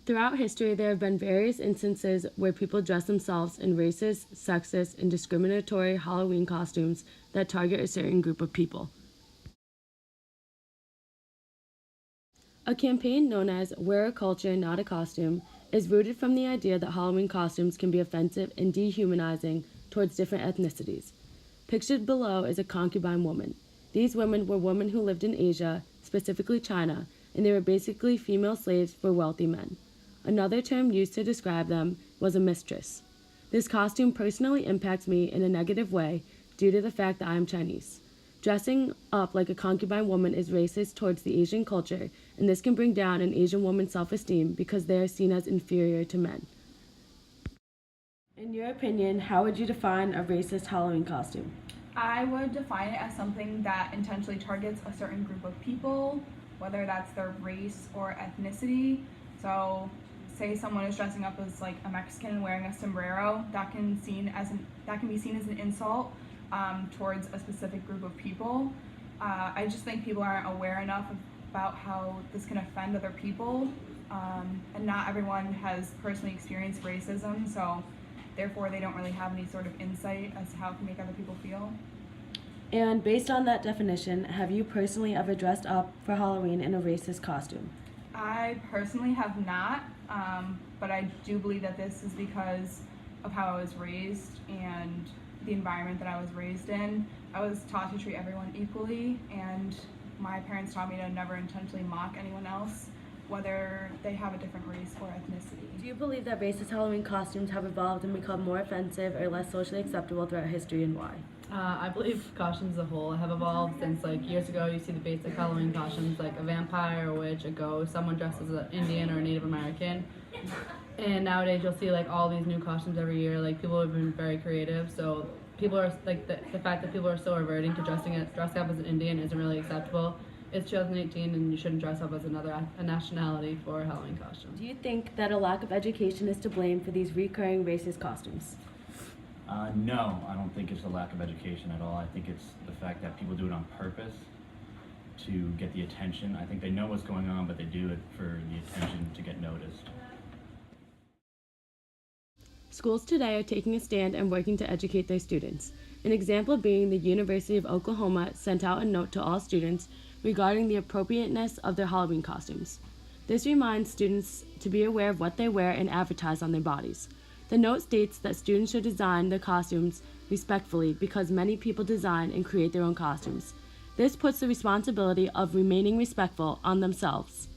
Throughout history, there have been various instances where people dress themselves in racist, sexist, and discriminatory Halloween costumes that target a certain group of people. A campaign known as Wear a Culture, Not a Costume is rooted from the idea that Halloween costumes can be offensive and dehumanizing towards different ethnicities. Pictured below is a concubine woman. These women were women who lived in Asia, specifically China, and they were basically female slaves for wealthy men. Another term used to describe them was a mistress. This costume personally impacts me in a negative way due to the fact that I am Chinese. Dressing up like a concubine woman is racist towards the Asian culture, and this can bring down an Asian woman's self-esteem because they are seen as inferior to men. In your opinion, how would you define a racist Halloween costume? I would define it as something that intentionally targets a certain group of people, whether that's their race or ethnicity. So, say someone is dressing up as like a Mexican and wearing a sombrero, that can be seen as an insult towards a specific group of people. I just think people aren't aware enough about how this can offend other people, and not everyone has personally experienced racism, so therefore they don't really have any sort of insight as to how it can make other people feel. And based on that definition, have you personally ever dressed up for Halloween in a racist costume? I personally have not, but I do believe that this is because of how I was raised and the environment that I was raised in. I was taught to treat everyone equally, and my parents taught me to never intentionally mock anyone else, whether they have a different race or ethnicity. Do you believe that racist Halloween costumes have evolved and become more offensive or less socially acceptable throughout history, and why? I believe costumes as a whole have evolved since years ago. You see the basic Halloween costumes like a vampire, a witch, a ghost, someone dressed as an Indian or a Native American. And nowadays you'll see all these new costumes every year. People have been very creative, so people are the fact that people are still reverting to dressing up as an Indian isn't really acceptable. It's 2018 and you shouldn't dress up as a nationality for a Halloween costume. Do you think that a lack of education is to blame for these recurring racist costumes? No, I don't think it's a lack of education at all. I think it's the fact that people do it on purpose to get the attention. I think they know what's going on, but they do it for the attention to get noticed. Schools today are taking a stand and working to educate their students. An example being the University of Oklahoma sent out a note to all students regarding the appropriateness of their Halloween costumes. This reminds students to be aware of what they wear and advertise on their bodies. The note states that students should design their costumes respectfully because many people design and create their own costumes. This puts the responsibility of remaining respectful on themselves.